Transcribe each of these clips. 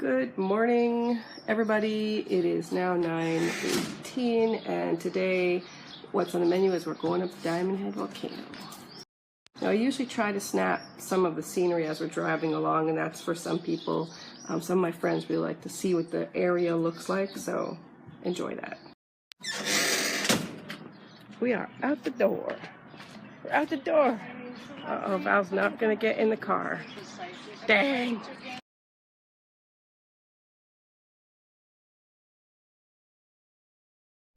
Good morning, everybody. It is now 9:18, and today what's on the menu is we're going up the Diamond Head Volcano. Now, I usually try to snap some of the scenery as we're driving along, and that's for some people. Some of my friends really like to see what the area looks like, so enjoy that. We are out the door. We're out the door. Uh-oh, Val's not gonna get in the car. Dang.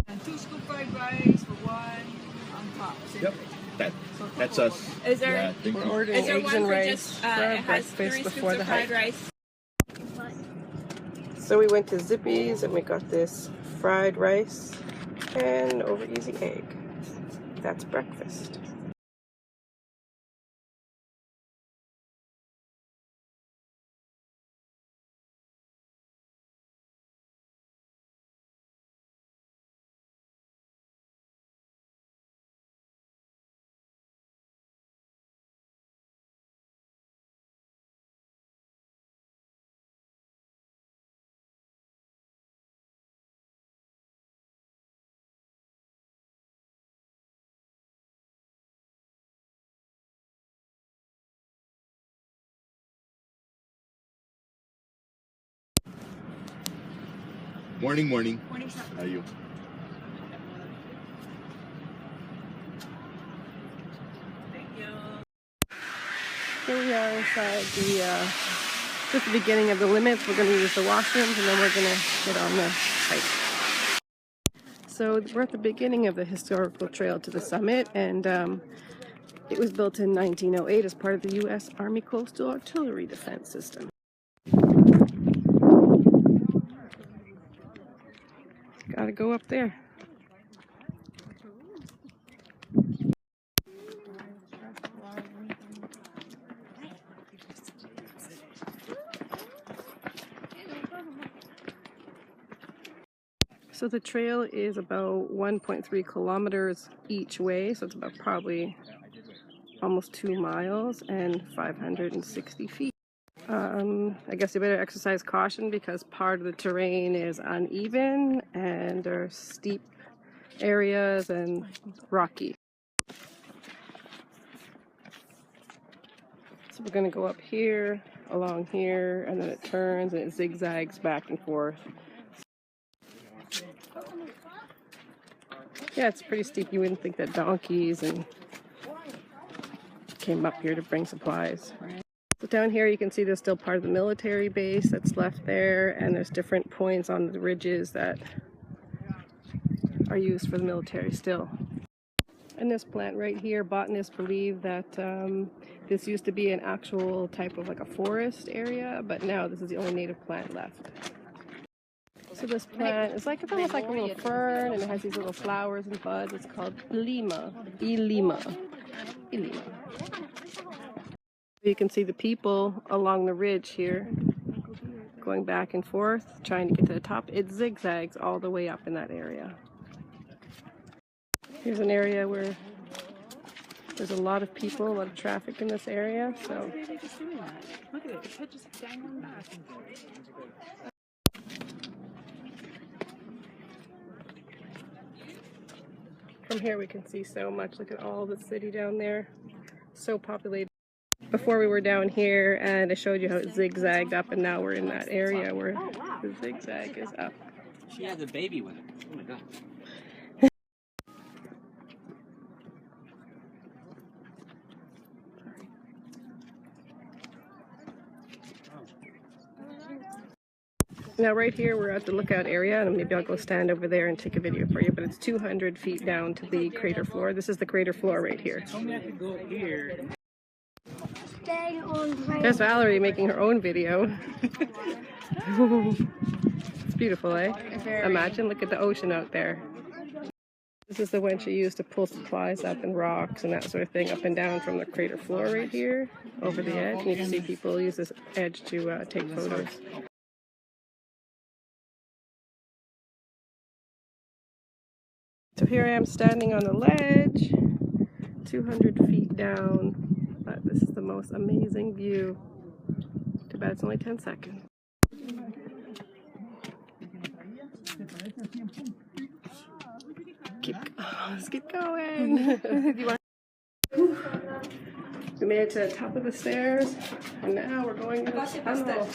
And 2 scoop fried rice for 1 on top. Yep, that's us. Is there? Yeah, We're ordering eggs and rice for our breakfast before the hike. Rice. So we went to Zippy's and we got this fried rice and over easy egg. That's breakfast. Morning. Morning. How are you? Thank you. Here we are inside just the beginning of the limits. We're going to use the washrooms and then we're going to get on the hike. So we're at the beginning of the historical trail to the summit, and it was built in 1908 as part of the U.S. Army Coastal Artillery Defense System. Gotta go up there. So the trail is about 1.3 kilometers each way, so it's about probably almost 2 miles and 560 feet. I guess you better exercise caution because part of the terrain is uneven and there are steep areas and rocky. So we're going to go up here, along here, and then it turns and it zigzags back and forth. Yeah, it's pretty steep. You wouldn't think that donkeys and came up here to bring supplies. So down here you can see there's still part of the military base that's left there, and there's different points on the ridges that are used for the military still. And this plant right here, botanists believe that this used to be an actual type of like a forest area, but now this is the only native plant left. So this plant is like, it's almost like a little fern, and it has these little flowers and buds. It's called Ilima. You can see the people along the ridge here going back and forth, trying to get to the top. It zigzags all the way up in that area. Here's an area where there's a lot of people, a lot of traffic in this area. So Look at it. It's just dangling back. from here we can see so much. Look at all the city down there. So populated. Before we were down here and I showed you how it zigzagged up, and now we're in that area where the zigzag is up. She has a baby with her. Oh my god. Now right here we're at the lookout area, and maybe I'll go stand over there and take a video for you, but it's 200 feet down to the crater floor. This is the crater floor right here. There's Valerie making her own video. It's beautiful, eh? Imagine, look at the ocean out there. This is the winch you use to pull supplies up and rocks and that sort of thing up and down from the crater floor right here over the edge. And you can see people use this edge to take photos. So here I am standing on the ledge, 200 feet down, but this is the most amazing view. Too bad it's only 10 seconds. Let's keep going. We made it to the top of the stairs, and now we're going in the tunnel.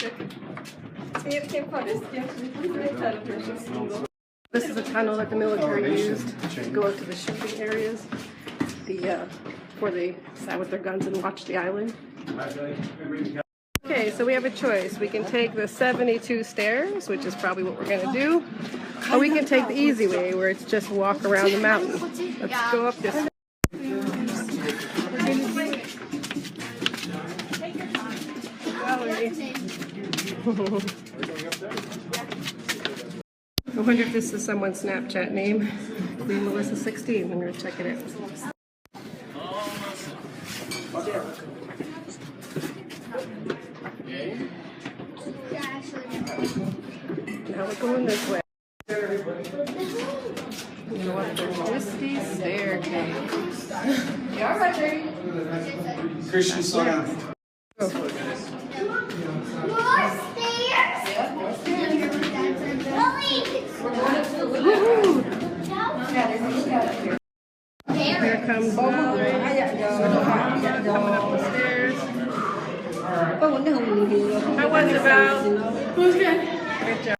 This is a tunnel that the military used to go out to the shipping areas, before they sat with their guns and watched the island. Okay, so we have a choice. We can take the 72 stairs, which is probably what we're going to do, or we can take the easy way, where it's just walk around the mountain. Let's go up this. I wonder if this is someone's Snapchat name. Melissa16. I'm going to check it out. Now we're going this way. Go up the twisty staircase. Christian, slow down. Here comes going up the stairs. How was it, Val? It was good. Good job.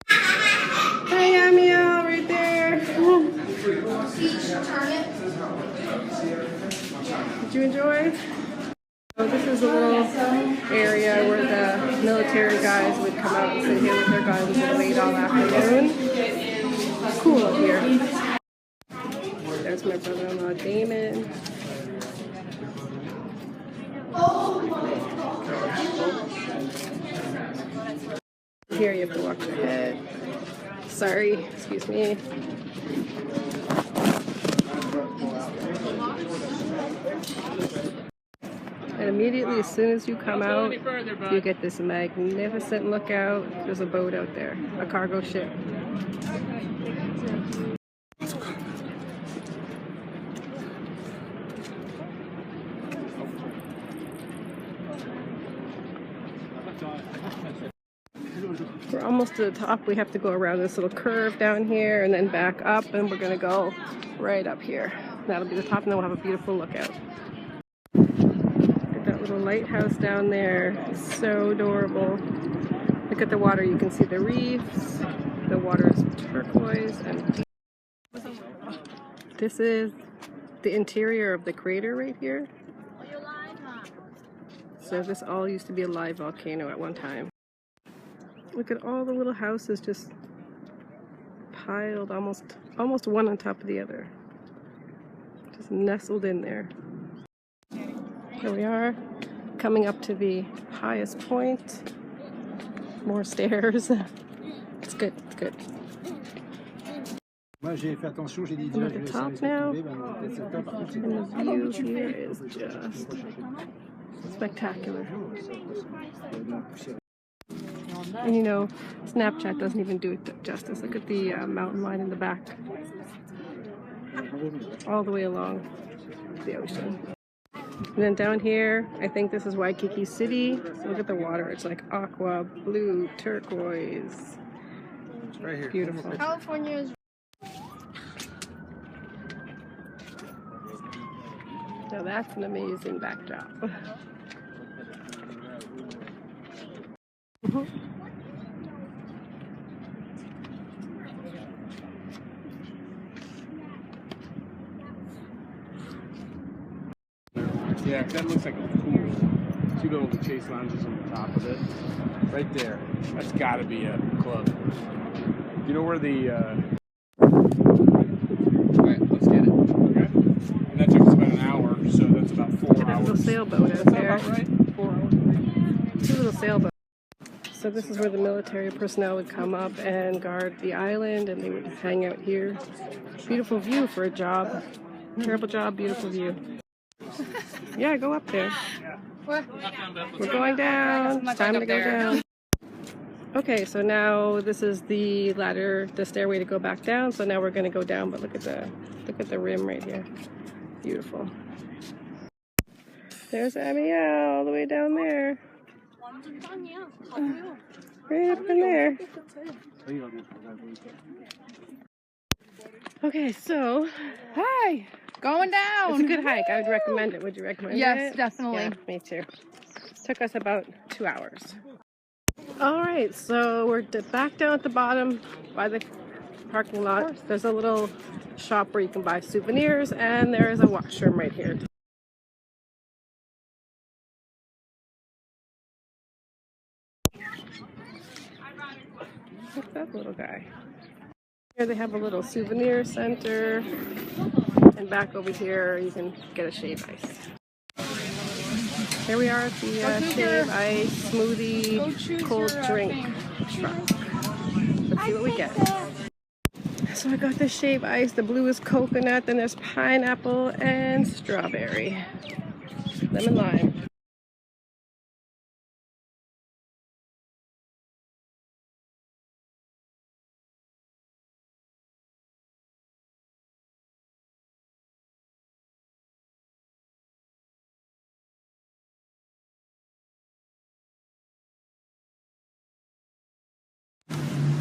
Hi, Amiel, right there. Did you enjoy? So this is a little area where the military guys would come out and sit here with their guns and wait all afternoon. It's cool up here. There's my brother-in-law Damon. Here you have to watch your head. Sorry, excuse me. And immediately, as soon as you come out, you get this magnificent lookout. There's a boat out there, a cargo ship. We're almost to the top. We have to go around this little curve down here and then back up, and we're gonna go right up here. That'll be the top, and then we'll have a beautiful lookout. That little lighthouse down there is so adorable. Look at the water. You can see the reefs. The water is turquoise and deep. This is the interior of the crater right here. So this all used to be a live volcano at one time. Look at all the little houses just piled almost one on top of the other. Just nestled in there. Here we are, coming up to the highest point. More stairs. It's good, it's good. I'm at the top now, and the view here is just spectacular. And you know, Snapchat doesn't even do it justice. Look at the mountain line in the back. All the way along the ocean. And then down here, I think this is Waikiki City. Look at the water. It's like aqua, blue, turquoise. Right here. Beautiful. California is. Now that's an amazing backdrop. Yeah, that looks like a pool. See the little chase lounges on the top of it? Right there. That's got to be a club. You know where the... Alright, let's get it. Okay. And that took us about an hour, so that's about 4 hours. There's a sailboat out there. About right? 4 hours. It's a little sailboat. So this is where the military personnel would come up and guard the island, and they would hang out here. Beautiful view for a job. Terrible job, beautiful view. Yeah, go up there. We're going down. It's time to go down. Okay, so now this is the ladder, the stairway to go back down. So now we're going to go down, but look at the rim right here. Beautiful. There's Amiel all the way down there. Right up in there. Okay, so Hi! Going down! it's a good hike. I would recommend it. Would you recommend it? Yes, definitely. Yeah, me too. Took us about 2 hours. All right, so we're back down at the bottom by the parking lot. There's a little shop where you can buy souvenirs, and there is a washroom right here. Look at that little guy. Here they have a little souvenir center, and back over here you can get a shave ice. Here we are at the shave ice smoothie cold drink truck. Let's see what we get. So I got the shave ice. The blue is coconut, then there's pineapple and strawberry. Lemon lime.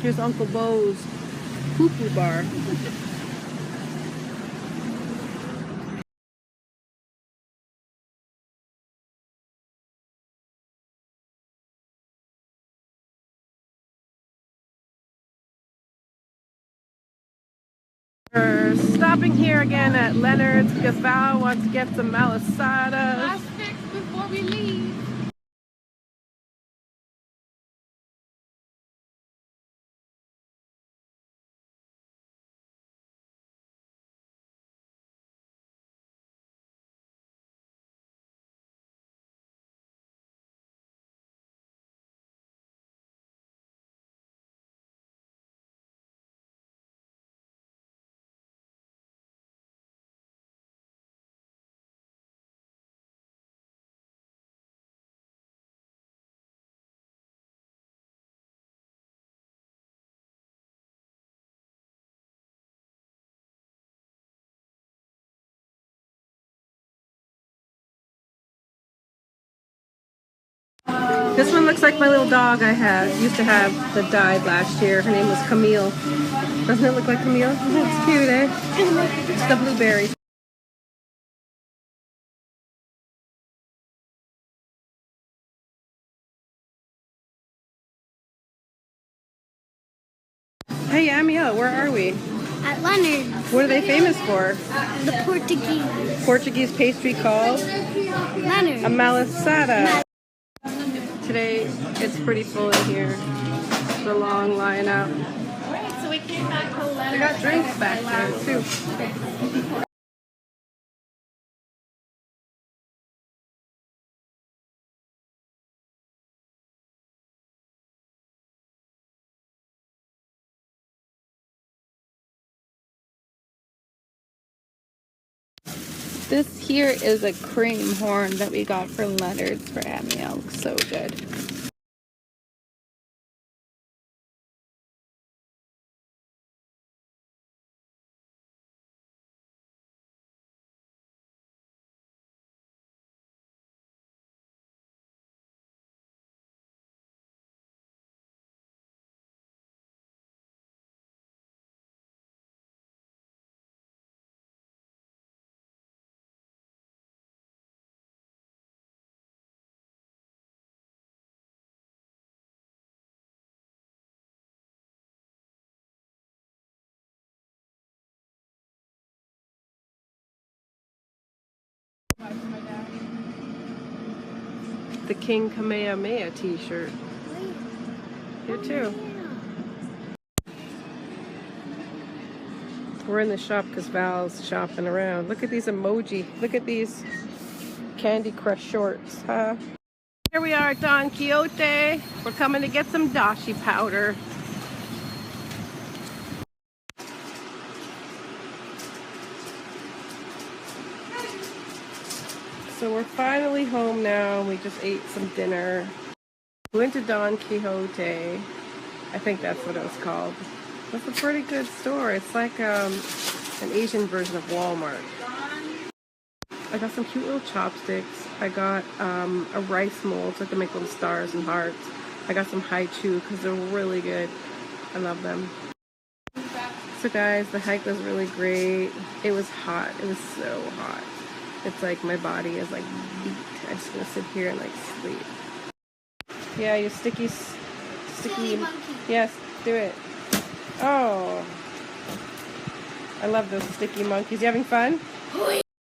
Here's Uncle Bo's poo-poo bar. We're stopping here again at Leonard's because Val wants to get some Malasadas. Last fix before we leave. This one looks like my little dog I used to have that died last year. Her name was Camille. Doesn't it look like Camille? It's cute, eh? It's the blueberries. Hey, Amiel, where are we? At Leonard's. What are they famous for? The Portuguese. Portuguese pastry called Leonard's. a Malasada. Today, it's pretty full in here. The long line out. So we came back to Leonard's. They got drinks back there, too. This here is a cream horn that we got from Leonard's for Amiel. Looks so good. The King Kamehameha t-shirt. Here too. We're in the shop because Val's shopping around. Look at these emoji. Look at these Candy Crush shorts, huh? Here we are at Don Quixote. We're coming to get some dashi powder. So we're finally home now. We just ate some dinner. We went to Don Quixote. I think that's what it was called. It's a pretty good store. It's like an Asian version of Walmart. I got some cute little chopsticks I got a rice mold so I can make little stars and hearts. I got some haichu because they're really good. I love them. So guys, the hike was really great. It was hot. It was so hot. It's like my body is like beat. I just want to sit here and like sleep. Yeah, you sticky. monkey. Yes, do it. Oh, I love those sticky monkeys. You having fun? Oh,